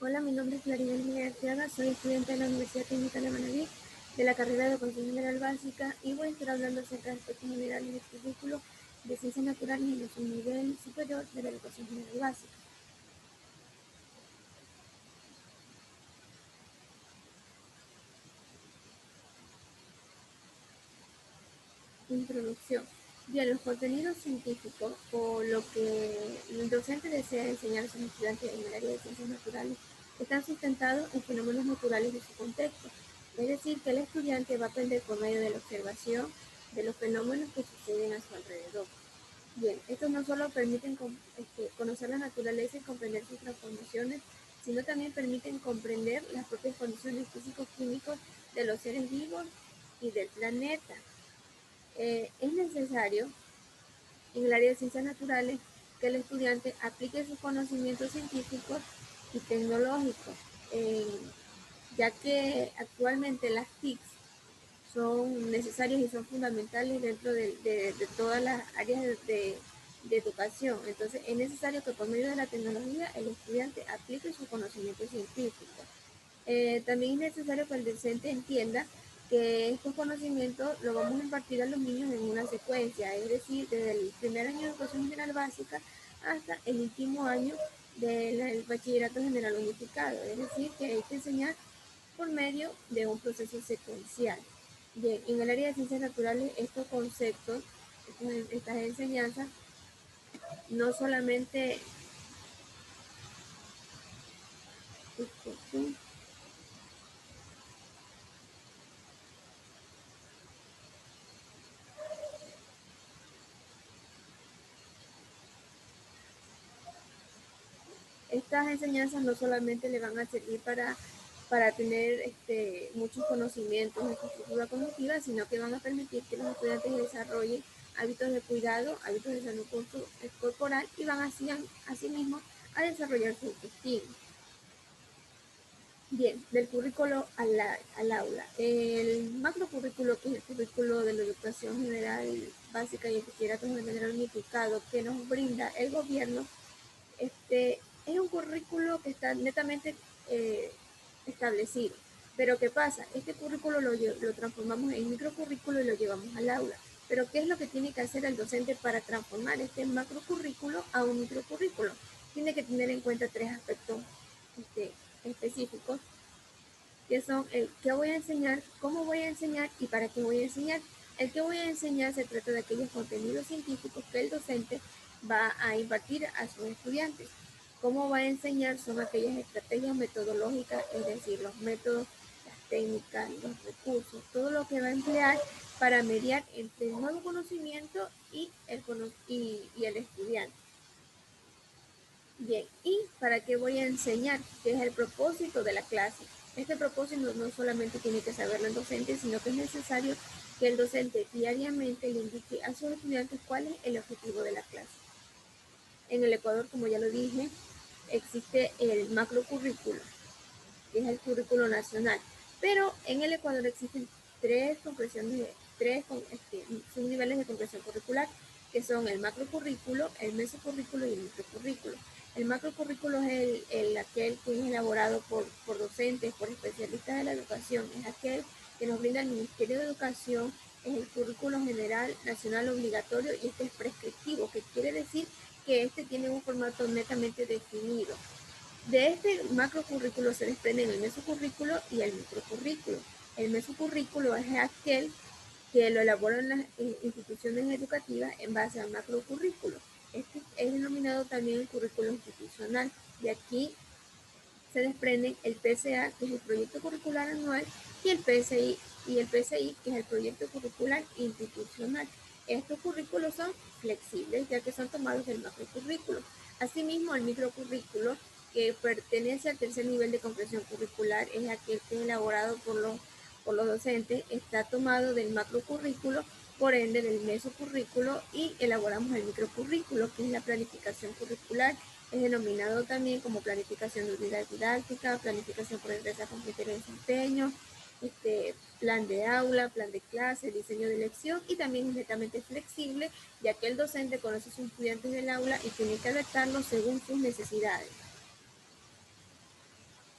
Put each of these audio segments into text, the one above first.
Hola, mi nombre es Claribel Miguel Arteaga, soy estudiante de la Universidad Técnica de Manabí, de la carrera de Educación General Básica, y voy a estar hablando acerca de aspectos generales del currículo de Ciencias Naturales en su nivel superior de la Educación General Básica. Introducción. Bien, los contenidos científicos o lo que el docente desea enseñar a sus estudiantes en el área de ciencias naturales están sustentados en fenómenos naturales de su contexto. Es decir, que el estudiante va a aprender por medio de la observación de los fenómenos que suceden a su alrededor. Bien, estos no solo permiten conocer la naturaleza y comprender sus transformaciones, sino también permiten comprender las propias condiciones físico-químicas de los seres vivos y del planeta. Es necesario en el área de ciencias naturales que el estudiante aplique sus conocimientos científicos y tecnológicos, ya que actualmente las TICs son necesarias y son fundamentales dentro de todas las áreas de educación. Entonces es necesario que por medio de la tecnología el estudiante aplique sus conocimientos científicos. También es necesario que el docente entienda que estos conocimientos los vamos a impartir a los niños en una secuencia, es decir, desde el primer año de educación general básica hasta el último año del bachillerato general unificado, es decir, que hay que enseñar por medio de un proceso secuencial. Bien, en el área de ciencias naturales, estos conceptos, estas enseñanzas, no solamente estas enseñanzas no solamente le van a servir para tener muchos conocimientos en su estructura cognitiva, sino que van a permitir que los estudiantes desarrollen hábitos de cuidado, hábitos de salud corporal y van asimismo a desarrollar su autoestima. Bien, del currículo al aula. El macrocurrículo, que es el currículo de la educación general básica y el bachillerato general unificado que nos brinda el gobierno, es un currículo que está netamente establecido. Pero ¿qué pasa? Este currículo lo transformamos en microcurrículo y lo llevamos al aula. Pero ¿qué es lo que tiene que hacer el docente para transformar este macrocurrículo a un microcurrículo? Tiene que tener en cuenta tres aspectos específicos, que son el qué voy a enseñar, cómo voy a enseñar y para qué voy a enseñar. El que voy a enseñar se trata de aquellos contenidos científicos que el docente va a impartir a sus estudiantes. Cómo va a enseñar son aquellas estrategias metodológicas, es decir, los métodos, las técnicas, los recursos, todo lo que va a emplear para mediar entre el nuevo conocimiento y el estudiante. Bien, ¿y para qué voy a enseñar? ¿Qué es el propósito de la clase? Este propósito no solamente tiene que saberlo el docente, sino que es necesario que el docente diariamente le indique a sus estudiantes cuál es el objetivo de la clase. En el Ecuador, como ya lo dije, existe el macrocurrículo, que es el currículo nacional, pero en el Ecuador existen tres subniveles de comprensión curricular, que son el macrocurrículo, el mesocurrículo y el microcurrículo. El macrocurrículo es aquel que es elaborado por docentes, por especialistas de la educación, es aquel que nos brinda el Ministerio de Educación, es el currículo general nacional obligatorio y este es prescriptivo, que quiere decir que este tiene un formato netamente definido. De este macrocurrículo se desprenden el mesocurrículo y el microcurrículo. El mesocurrículo es aquel que lo elaboran las instituciones educativas en base al macrocurrículo. Este es denominado también el currículo institucional. De aquí se desprenden el PCA, que es el proyecto curricular anual, y el PCI, que es el proyecto curricular institucional. Estos currículos son flexibles, ya que son tomados del macrocurrículo. Asimismo, el microcurrículo, que pertenece al tercer nivel de comprensión curricular, es aquel que es elaborado por los docentes, está tomado del macrocurrículo, por ende del mesocurrículo, y elaboramos el microcurrículo, que es la planificación curricular. Es denominado también como planificación de unidad didáctica, planificación por empresa con criterio de desempeño, plan de aula, plan de clase, diseño de lección, y también es netamente flexible, ya que el docente conoce a sus estudiantes del aula y tiene que adaptarlo según sus necesidades.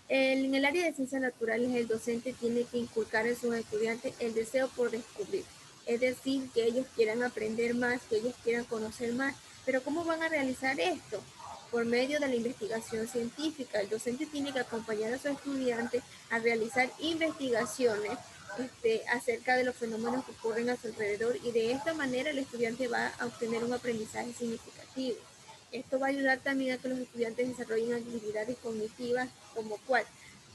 En el área de ciencias naturales, el docente tiene que inculcar en sus estudiantes el deseo por descubrir. Es decir, que ellos quieran aprender más, que ellos quieran conocer más. Pero ¿cómo van a realizar esto? Por medio de la investigación científica. El docente tiene que acompañar a sus estudiantes a realizar investigaciones acerca de los fenómenos que ocurren a su alrededor, y de esta manera el estudiante va a obtener un aprendizaje significativo. Esto va a ayudar también a que los estudiantes desarrollen habilidades cognitivas como cuál,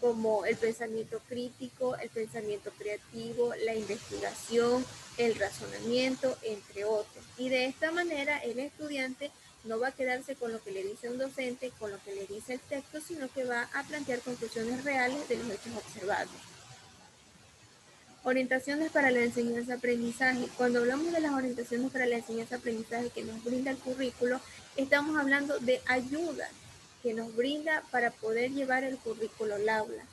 como el pensamiento crítico, el pensamiento creativo, la investigación, el razonamiento, entre otros. Y de esta manera el estudiante no va a quedarse con lo que le dice un docente, con lo que le dice el texto, sino que va a plantear conclusiones reales de los hechos observados. Orientaciones para la enseñanza-aprendizaje. Cuando hablamos de las orientaciones para la enseñanza-aprendizaje que nos brinda el currículo, estamos hablando de ayuda que nos brinda para poder llevar el currículo al aula.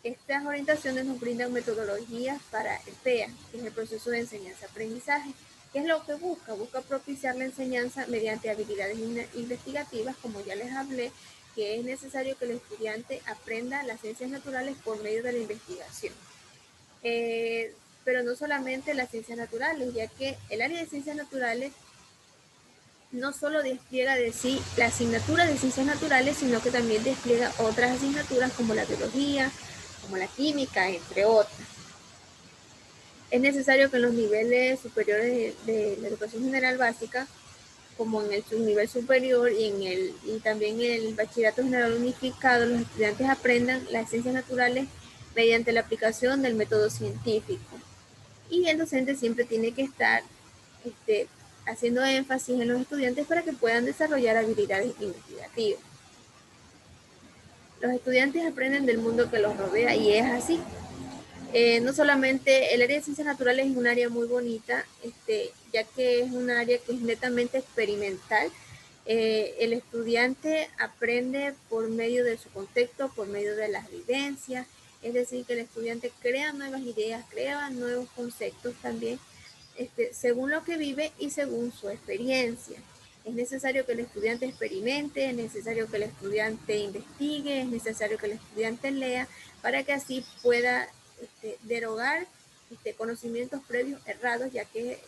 Estas orientaciones nos brindan metodologías para el PEA, que es el proceso de enseñanza-aprendizaje. ¿Qué es lo que busca? Busca propiciar la enseñanza mediante habilidades investigativas, como ya les hablé, que es necesario que el estudiante aprenda las ciencias naturales por medio de la investigación. Pero no solamente las ciencias naturales, ya que el área de ciencias naturales no solo despliega de sí la asignatura de ciencias naturales, sino que también despliega otras asignaturas como la biología, como la química, entre otras. Es necesario que en los niveles superiores de la educación general básica, como en el nivel superior y también en el bachillerato general unificado, los estudiantes aprendan las ciencias naturales mediante la aplicación del método científico. Y el docente siempre tiene que estar haciendo énfasis en los estudiantes para que puedan desarrollar habilidades investigativas. Los estudiantes aprenden del mundo que los rodea, y es así. No solamente el área de ciencias naturales es un área muy bonita, ya que es un área que es netamente experimental. El estudiante aprende por medio de su contexto, por medio de las vivencias, es decir, que el estudiante crea nuevas ideas, crea nuevos conceptos también, según lo que vive y según su experiencia. Es necesario que el estudiante experimente, es necesario que el estudiante investigue, es necesario que el estudiante lea, para que así pueda derogar conocimientos previos errados, ya que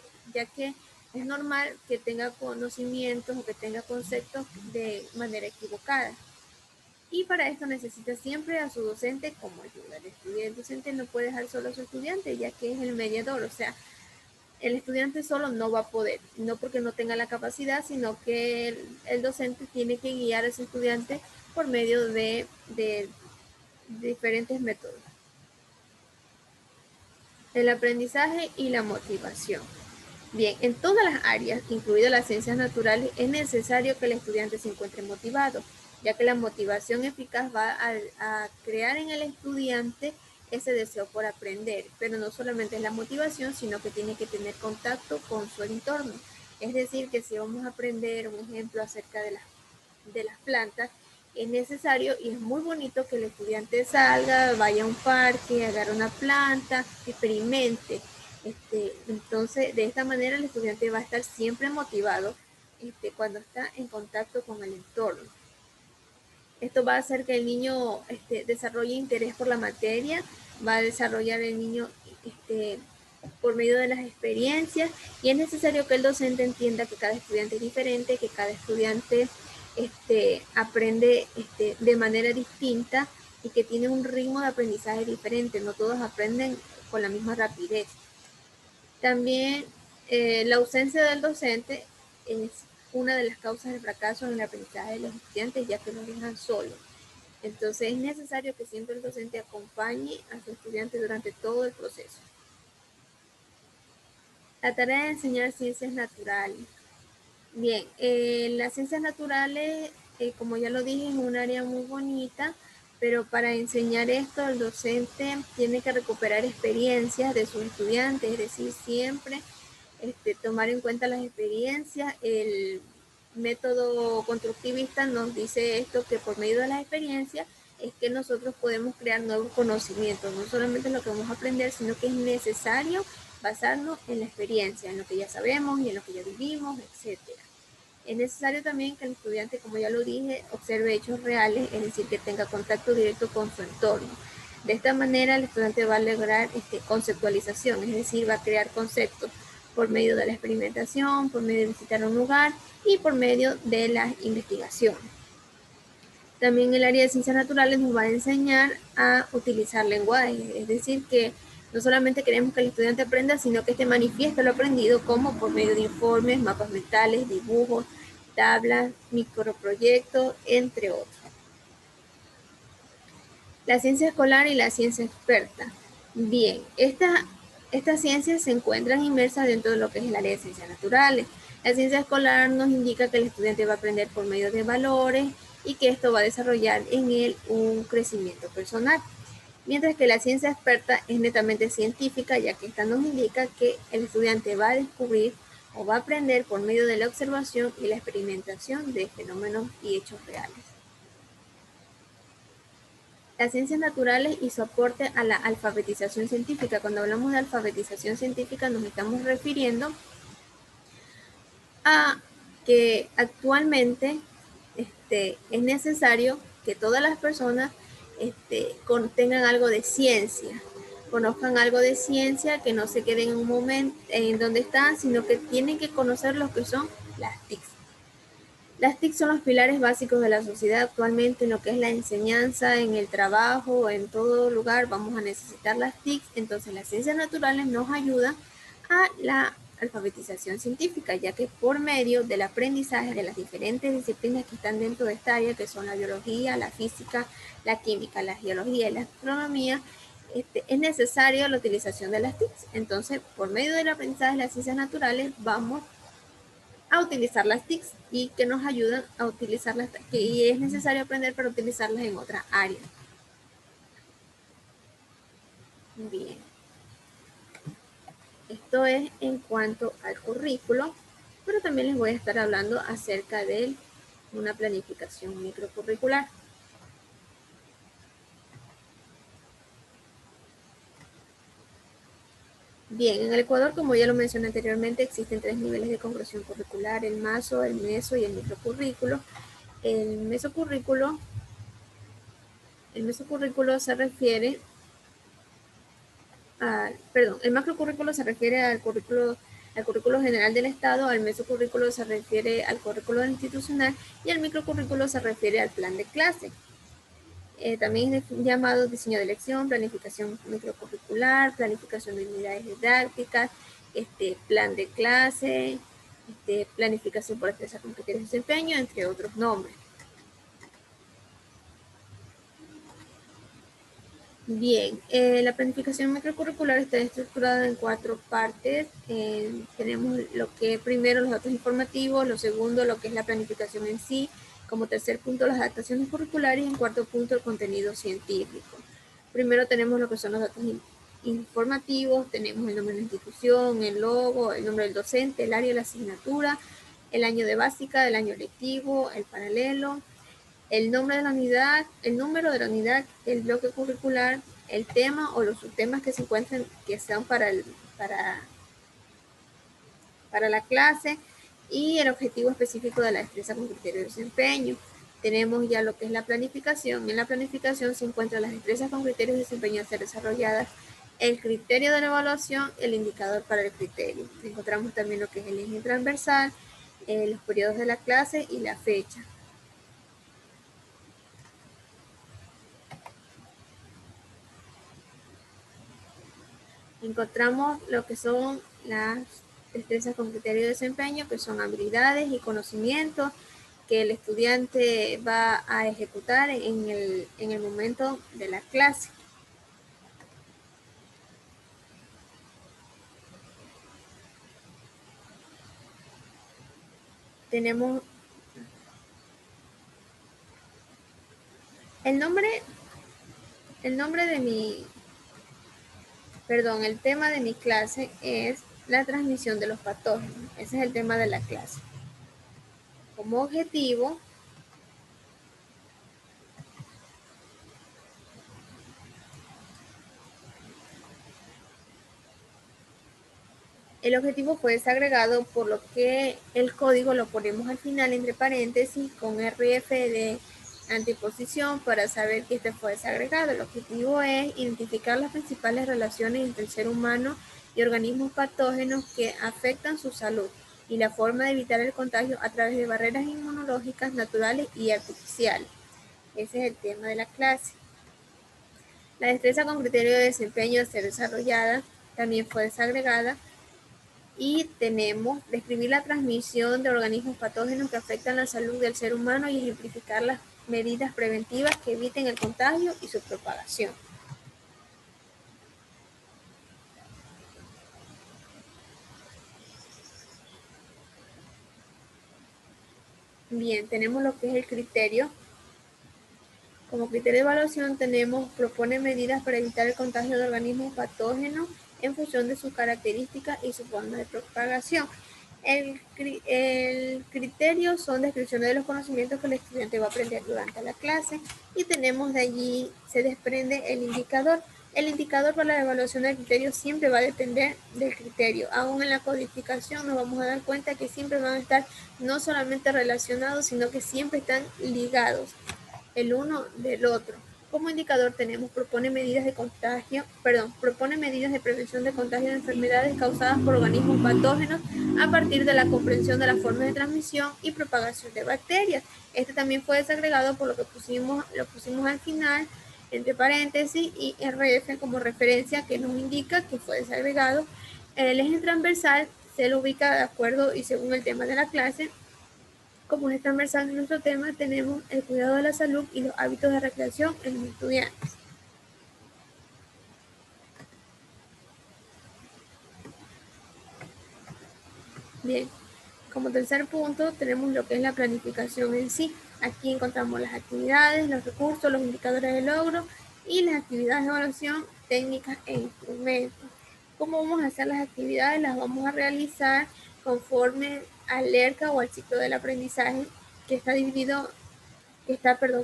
es normal que tenga conocimientos o que tenga conceptos de manera equivocada. Y para esto necesita siempre a su docente como ayuda. El docente no puede dejar solo a su estudiante, ya que es el mediador. O sea, el estudiante solo no va a poder, no porque no tenga la capacidad, sino que el docente tiene que guiar a su estudiante por medio de diferentes métodos. El aprendizaje y la motivación. Bien, en todas las áreas, incluidas las ciencias naturales, es necesario que el estudiante se encuentre motivado, ya que la motivación eficaz va a crear en el estudiante ese deseo por aprender. Pero no solamente es la motivación, sino que tiene que tener contacto con su entorno. Es decir, que si vamos a aprender un ejemplo acerca de las plantas, es necesario y es muy bonito que el estudiante salga, vaya a un parque, agarre una planta, experimente. Entonces, de esta manera el estudiante va a estar siempre motivado cuando está en contacto con el entorno. Esto va a hacer que el niño desarrolle interés por la materia, va a desarrollar el niño por medio de las experiencias, y es necesario que el docente entienda que cada estudiante es diferente, que cada estudiante aprende de manera distinta y que tiene un ritmo de aprendizaje diferente, no todos aprenden con la misma rapidez. También la ausencia del docente es una de las causas del fracaso en el aprendizaje de los estudiantes, ya que los dejan solos. Entonces es necesario que siempre el docente acompañe a su estudiante durante todo el proceso. La tarea de enseñar ciencias naturales. Bien, las ciencias naturales, como ya lo dije, es un área muy bonita, pero para enseñar esto el docente tiene que recuperar experiencias de sus estudiantes, es decir, siempre tomar en cuenta las experiencias. El método constructivista nos dice esto, que por medio de las experiencias es que nosotros podemos crear nuevos conocimientos, no solamente lo que vamos a aprender, sino que es necesario basarnos en la experiencia, en lo que ya sabemos y en lo que ya vivimos, etcétera. Es necesario también que el estudiante, como ya lo dije, observe hechos reales, es decir, que tenga contacto directo con su entorno. De esta manera, el estudiante va a lograr conceptualización, es decir, va a crear conceptos por medio de la experimentación, por medio de visitar un lugar y por medio de la investigación. También el área de ciencias naturales nos va a enseñar a utilizar lenguaje, es decir, que no solamente queremos que el estudiante aprenda, sino que este manifieste lo aprendido como por medio de informes, mapas mentales, dibujos, tablas, microproyectos, entre otros. La ciencia escolar y la ciencia experta. Bien, estas ciencias se encuentran inmersas dentro de lo que es el área de ciencias naturales. La ciencia escolar nos indica que el estudiante va a aprender por medio de valores y que esto va a desarrollar en él un crecimiento personal. Mientras que la ciencia experta es netamente científica, ya que esta nos indica que el estudiante va a descubrir o va a aprender por medio de la observación y la experimentación de fenómenos y hechos reales. Las ciencias naturales y su aporte a la alfabetización científica. Cuando hablamos de alfabetización científica nos estamos refiriendo a que actualmente es necesario que todas las personas tengan algo de ciencia, conozcan algo de ciencia, que no se queden en un momento en donde están, sino que tienen que conocer lo que son las TICs. Las TIC son los pilares básicos de la sociedad actualmente en lo que es la enseñanza, en el trabajo, en todo lugar vamos a necesitar las TIC, entonces las ciencias naturales nos ayudan a la alfabetización científica, ya que por medio del aprendizaje de las diferentes disciplinas que están dentro de esta área, que son la biología, la física, la química, la geología y la astronomía, es necesaria la utilización de las TIC. Entonces, por medio del aprendizaje de las ciencias naturales, vamos a utilizar las TICs y que nos ayudan a utilizarlas, y es necesario aprender para utilizarlas en otras áreas. Bien, esto es en cuanto al currículo, pero también les voy a estar hablando acerca de una planificación microcurricular. Bien, en el Ecuador, como ya lo mencioné anteriormente, existen 3 niveles de comprensión curricular: el MASO, el MESO y el microcurrículo. El mesocurrículo, el mesocurrículo se refiere el macrocurrículo se refiere al currículo general del Estado, al mesocurrículo se refiere al currículo institucional y el microcurrículo se refiere al plan de clase. También es llamado diseño de lección, planificación microcurricular, planificación de unidades didácticas, plan de clase, planificación por expresar con criterios de desempeño, entre otros nombres. Bien, la planificación microcurricular está estructurada en 4 partes. Tenemos lo que primero los datos informativos, lo segundo lo que es la planificación en sí, como tercer punto las adaptaciones curriculares y en cuarto punto el contenido científico. Primero tenemos lo que son los datos informativos, tenemos el nombre de la institución, el logo, el nombre del docente, el área de la asignatura, el año de básica, el año lectivo, el paralelo, el nombre de la unidad, el número de la unidad, el bloque curricular, el tema o los subtemas que se encuentran, que sean para la clase, y el objetivo específico de la destreza con criterio de desempeño. Tenemos ya lo que es la planificación. En la planificación se encuentran las destrezas con criterios de desempeño a ser desarrolladas, el criterio de la evaluación, el indicador para el criterio. Encontramos también lo que es el eje transversal, los periodos de la clase y la fecha. Encontramos lo que son las destrezas con criterio de desempeño, que son habilidades y conocimientos que el estudiante va a ejecutar en el momento de la clase. Tenemos el nombre de el tema de mi clase es la transmisión de los patógenos. Ese es el tema de la clase. Como objetivo, El objetivo fue desagregado, por lo que el código lo ponemos al final entre paréntesis con RF de anteposición para saber que este fue desagregado. El objetivo es identificar las principales relaciones entre el ser humano y organismos patógenos que afectan su salud y la forma de evitar el contagio a través de barreras inmunológicas naturales y artificiales. Ese es el tema de la clase. La destreza con criterio de desempeño a ser desarrollada también fue desagregada. Y tenemos describir la transmisión de organismos patógenos que afectan la salud del ser humano y ejemplificar las medidas preventivas que eviten el contagio y su propagación. Bien, tenemos lo que es el criterio. Como criterio de evaluación tenemos propone medidas para evitar el contagio de organismos patógenos en función de sus características y su forma de propagación. El criterio son descripciones de los conocimientos que el estudiante va a aprender durante la clase y tenemos de allí, se desprende el indicador. El indicador para la evaluación del criterio siempre va a depender del criterio. Aún en la codificación nos vamos a dar cuenta que siempre van a estar no solamente relacionados, sino que siempre están ligados el uno del otro. Como indicador tenemos propone medidas de prevención de contagio de enfermedades causadas por organismos patógenos a partir de la comprensión de las formas de transmisión y propagación de bacterias. Este también fue desagregado, por lo que lo pusimos al final entre paréntesis y RF como referencia que nos indica que fue desagregado. El eje transversal se lo ubica de acuerdo y según el tema de la clase. Como eje transversal de nuestro tema tenemos el cuidado de la salud y los hábitos de recreación en los estudiantes. Bien, como tercer punto tenemos lo que es la planificación en sí. Aquí encontramos las actividades, los recursos, los indicadores de logro y las actividades de evaluación, técnicas e instrumentos. ¿Cómo vamos a hacer las actividades? Las vamos a realizar conforme al ERCA o al ciclo del aprendizaje, que está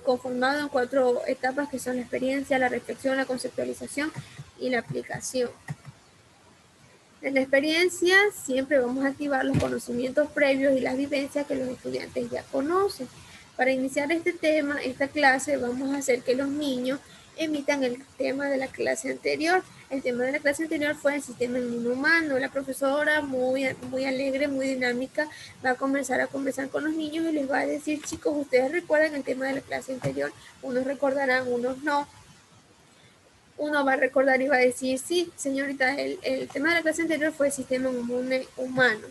conformado en 4 etapas que son la experiencia, la reflexión, la conceptualización y la aplicación. En la experiencia siempre vamos a activar los conocimientos previos y las vivencias que los estudiantes ya conocen. Para iniciar este tema, esta clase, vamos a hacer que los niños emitan el tema de la clase anterior. El tema de la clase anterior fue el sistema inmunhumano. La profesora, muy alegre, muy dinámica, va a comenzar a conversar con los niños y les va a decir: chicos, ustedes recuerdan el tema de la clase anterior, unos recordarán, unos no. Uno va a recordar y va a decir: sí, señorita, el tema de la clase anterior fue el sistema inmune humano.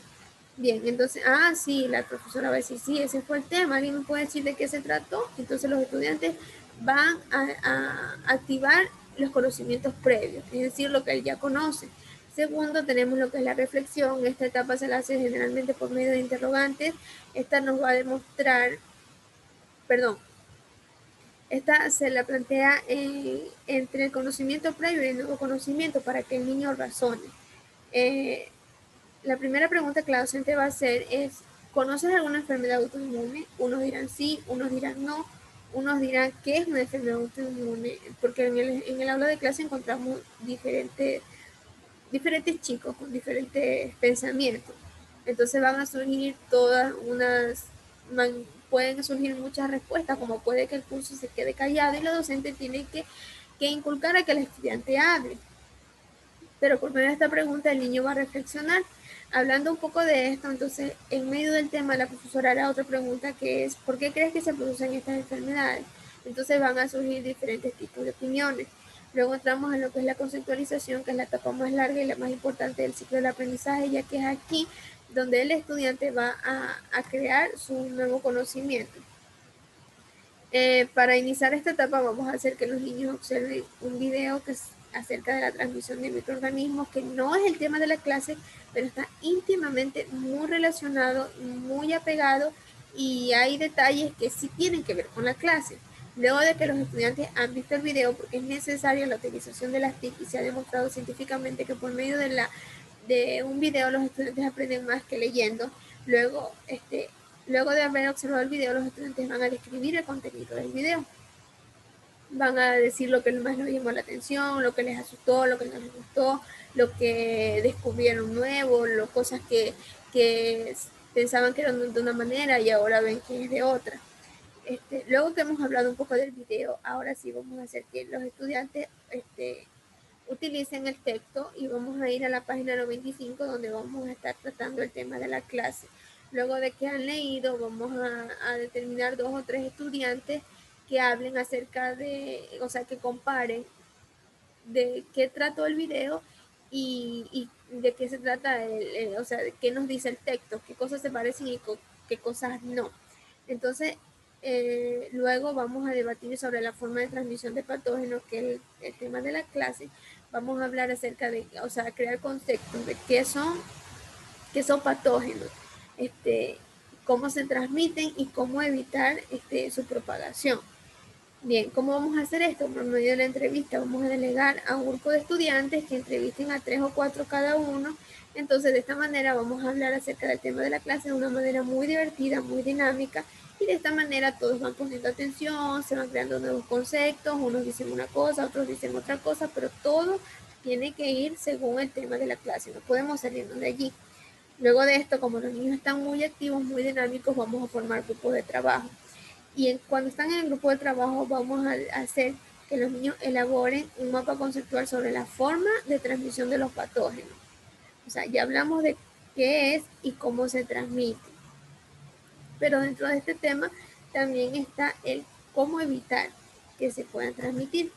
Bien, entonces, sí, la profesora va a decir: sí, ese fue el tema, ¿alguien me puede decir de qué se trató? Entonces los estudiantes van a activar los conocimientos previos, es decir, lo que él ya conoce. Segundo, tenemos lo que es la reflexión. Esta etapa se la hace generalmente por medio de interrogantes. Esta nos va a demostrar, esta se la plantea entre el conocimiento previo y el nuevo conocimiento para que el niño razone. La primera pregunta que la docente va a hacer es: ¿conoces alguna enfermedad autoinmune? Unos dirán sí, unos dirán no, unos dirán ¿qué es una enfermedad autoinmune? Porque en el aula de clase encontramos diferentes chicos con diferentes pensamientos. Entonces van a surgir pueden surgir muchas respuestas, como puede que el curso se quede callado y la docente tiene que inculcar a que el estudiante hable. Pero por medio de esta pregunta el niño va a reflexionar. Hablando un poco de esto, entonces en medio del tema la profesora hará otra pregunta, que es: ¿por qué crees que se producen estas enfermedades? Entonces van a surgir diferentes tipos de opiniones. Luego entramos en lo que es la conceptualización, que es la etapa más larga y la más importante del ciclo del aprendizaje, ya que es aquí donde el estudiante va a crear su nuevo conocimiento. Para iniciar esta etapa vamos a hacer que los niños observen un video que es acerca de la transmisión de microorganismos, que no es el tema de la clase, pero está íntimamente muy relacionado, muy apegado, y hay detalles que sí tienen que ver con la clase. Luego de que los estudiantes han visto el video, porque es necesaria la utilización de las TIC y se ha demostrado científicamente que por medio de un video los estudiantes aprenden más que leyendo. Luego de haber observado el video, los estudiantes van a describir el contenido del video. van a decir lo que más les llamó la atención, lo que les asustó, lo que no les gustó, lo que descubrieron nuevo, cosas que pensaban que eran de una manera y ahora ven que es de otra. Luego que hemos hablado un poco del video, ahora sí vamos a hacer que los estudiantes utilicen el texto y vamos a ir a la página 95 donde vamos a estar tratando el tema de la clase. Luego de que han leído, vamos a determinar 2 o 3 estudiantes que hablen acerca de, o sea, que comparen de qué trató el video y de qué se trata, o sea, de qué nos dice el texto, qué cosas se parecen y qué cosas no. Entonces, luego vamos a debatir sobre la forma de transmisión de patógenos, que es el tema de la clase. Vamos a hablar acerca de, o sea, crear conceptos de qué son patógenos, cómo se transmiten y cómo evitar su propagación. Bien, ¿cómo vamos a hacer esto? Por medio de la entrevista vamos a delegar a un grupo de estudiantes que entrevisten a 3 o 4 cada uno. Entonces, de esta manera vamos a hablar acerca del tema de la clase de una manera muy divertida, muy dinámica, y de esta manera todos van poniendo atención, se van creando nuevos conceptos, unos dicen una cosa, otros dicen otra cosa, pero todo tiene que ir según el tema de la clase, no podemos salirnos de allí. Luego de esto, como los niños están muy activos, muy dinámicos, vamos a formar grupos de trabajo. Y cuando están en el grupo de trabajo vamos a hacer que los niños elaboren un mapa conceptual sobre la forma de transmisión de los patógenos. O sea, ya hablamos de qué es y cómo se transmite. Pero dentro de este tema también está el cómo evitar que se puedan transmitir.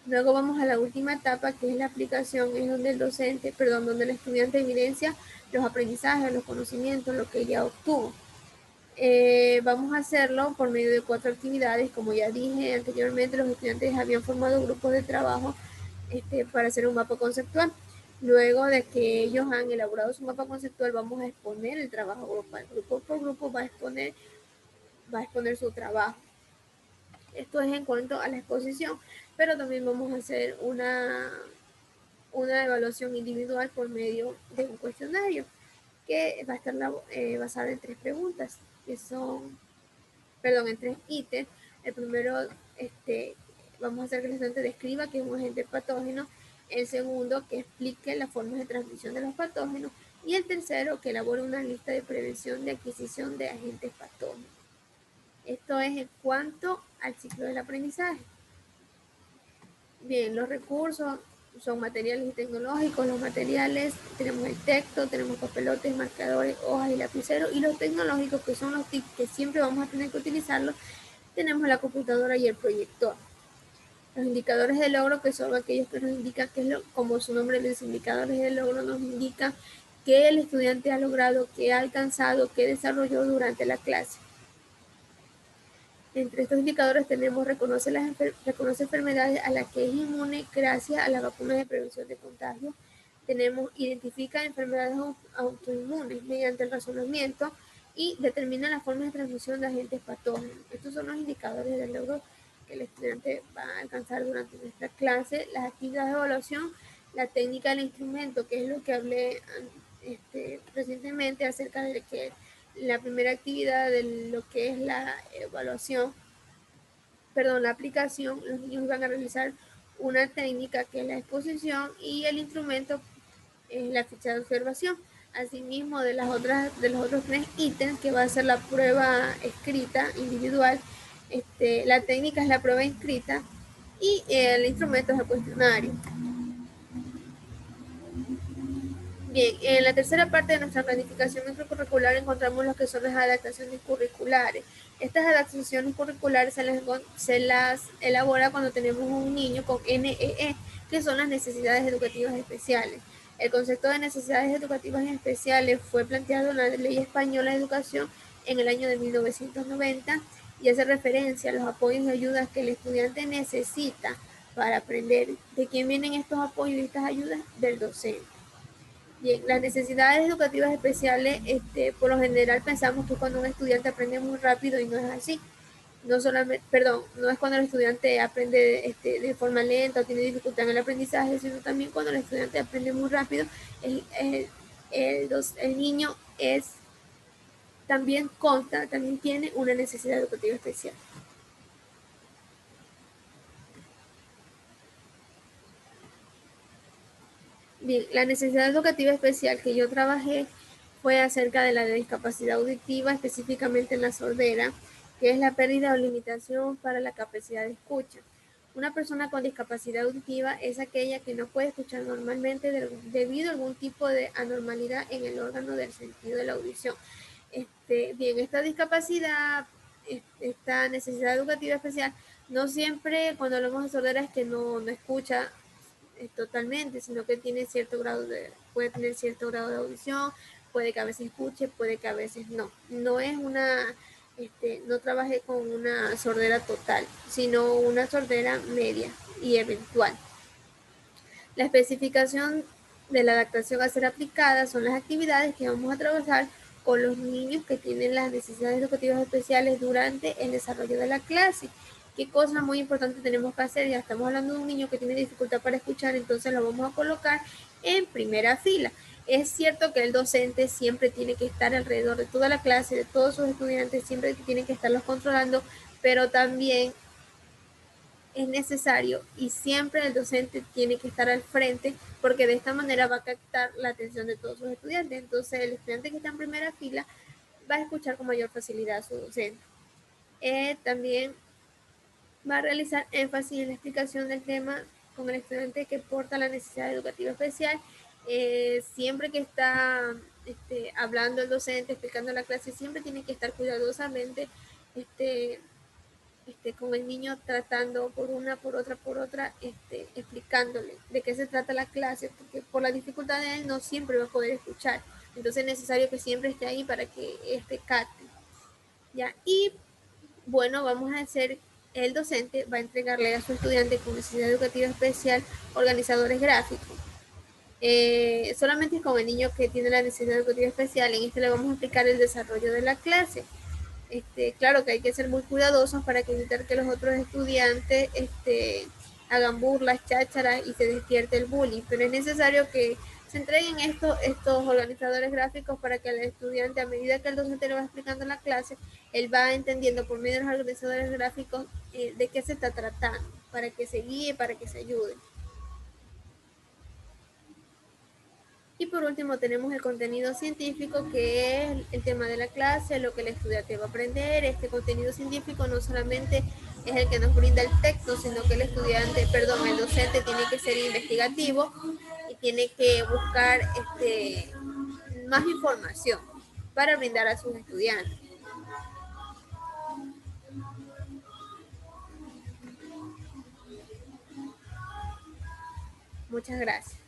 Luego vamos a la última etapa, que es la aplicación, es donde donde el estudiante evidencia los aprendizajes, los conocimientos, lo que ya obtuvo. Vamos a hacerlo por medio de 4 actividades. Como ya dije anteriormente, los estudiantes habían formado grupos de trabajo para hacer un mapa conceptual. Luego de que ellos han elaborado su mapa conceptual, vamos a exponer el trabajo grupal. Grupo por grupo va a exponer su trabajo. Esto es en cuanto a la exposición, pero también vamos a hacer una evaluación individual por medio de un cuestionario que va a estar basado en 3 preguntas, que son en 3 ítems. El primero, vamos a hacer que el estudiante describa qué es un agente patógeno. El segundo, que explique las formas de transmisión de los patógenos. Y el tercero, que elabore una lista de prevención de adquisición de agentes patógenos. Esto es en cuanto al ciclo del aprendizaje. Bien, los recursos son materiales y tecnológicos. Los materiales, tenemos el texto, tenemos papelotes, marcadores, hojas y lapiceros. Y los tecnológicos, que son los TIC, que siempre vamos a tener que utilizarlos, tenemos la computadora y el proyector. Los indicadores de logro, que son aquellos que nos indican como su nombre les dice, indicadores de logro, nos indican qué el estudiante ha logrado, qué ha alcanzado, qué desarrolló durante la clase. Entre estos indicadores tenemos reconoce enfermedades a las que es inmune gracias a las vacunas de prevención de contagio. Tenemos identifica enfermedades autoinmunes mediante el razonamiento y determina las formas de transmisión de agentes patógenos. Estos son los indicadores del logro que el estudiante va a alcanzar durante nuestra clase. Las actividades de evaluación, la técnica del instrumento, que es lo que hablé recientemente acerca de que la primera actividad de lo que es la evaluación, la aplicación, los niños van a realizar una técnica que es la exposición y el instrumento es la ficha de observación. Asimismo, de los otros 3 ítems, que va a ser la prueba escrita individual, la técnica es la prueba escrita y el instrumento es el cuestionario. Bien, en la tercera parte de nuestra planificación microcurricular encontramos lo que son las adaptaciones curriculares. Estas adaptaciones curriculares se las elabora cuando tenemos un niño con NEE, que son las necesidades educativas especiales. El concepto de necesidades educativas especiales fue planteado en la Ley Española de Educación en el año de 1990 y hace referencia a los apoyos y ayudas que el estudiante necesita para aprender. ¿De quién vienen estos apoyos y estas ayudas? Del docente. Bien, las necesidades educativas especiales, por lo general pensamos que cuando un estudiante aprende muy rápido y no es así. No solamente, no es cuando el estudiante aprende de forma lenta o tiene dificultad en el aprendizaje, sino también cuando el estudiante aprende muy rápido, el niño también tiene una necesidad educativa especial. Bien, la necesidad educativa especial que yo trabajé fue acerca de la discapacidad auditiva, específicamente en la sordera, que es la pérdida o limitación para la capacidad de escucha. Una persona con discapacidad auditiva es aquella que no puede escuchar normalmente debido a algún tipo de anormalidad en el órgano del sentido de la audición. Bien, esta discapacidad, esta necesidad educativa especial, no siempre cuando hablamos de sordera es que no escucha totalmente, sino que tiene cierto grado puede tener cierto grado de audición, puede que a veces escuche, puede que a veces no. No es no trabajé con una sordera total, sino una sordera media y eventual. La especificación de la adaptación a ser aplicada son las actividades que vamos a trabajar con los niños que tienen las necesidades educativas especiales durante el desarrollo de la clase. ¿Qué cosa muy importante tenemos que hacer? Ya estamos hablando de un niño que tiene dificultad para escuchar, entonces lo vamos a colocar en primera fila. Es cierto que el docente siempre tiene que estar alrededor de toda la clase, de todos sus estudiantes, siempre tiene que estarlos controlando, pero también es necesario y siempre el docente tiene que estar al frente porque de esta manera va a captar la atención de todos sus estudiantes. Entonces el estudiante que está en primera fila va a escuchar con mayor facilidad a su docente. También va a realizar énfasis en la explicación del tema con el estudiante que porta la necesidad educativa especial. Siempre que está hablando el docente, explicando la clase, siempre tiene que estar cuidadosamente con el niño tratando por otra, explicándole de qué se trata la clase, porque por la dificultad de él no siempre va a poder escuchar. Entonces es necesario que siempre esté ahí para que capte. ¿Ya? Y bueno, vamos a hacer, el docente va a entregarle a su estudiante con necesidad educativa especial organizadores gráficos. Solamente con el niño que tiene la necesidad educativa especial, en le vamos a explicar el desarrollo de la clase. Claro que hay que ser muy cuidadosos para evitar que los otros estudiantes hagan burlas, chácharas y se despierte el bullying, pero es necesario que se entreguen estos organizadores gráficos para que el estudiante, a medida que el docente le va explicando la clase, él va entendiendo por medio de los organizadores gráficos de qué se está tratando, para que se guíe, para que se ayude. Y por último tenemos el contenido científico, que es el tema de la clase, lo que el estudiante va a aprender. Este contenido científico no solamente es el que nos brinda el texto, sino que el docente tiene que ser investigativo y tiene que buscar más información para brindar a sus estudiantes. Muchas gracias.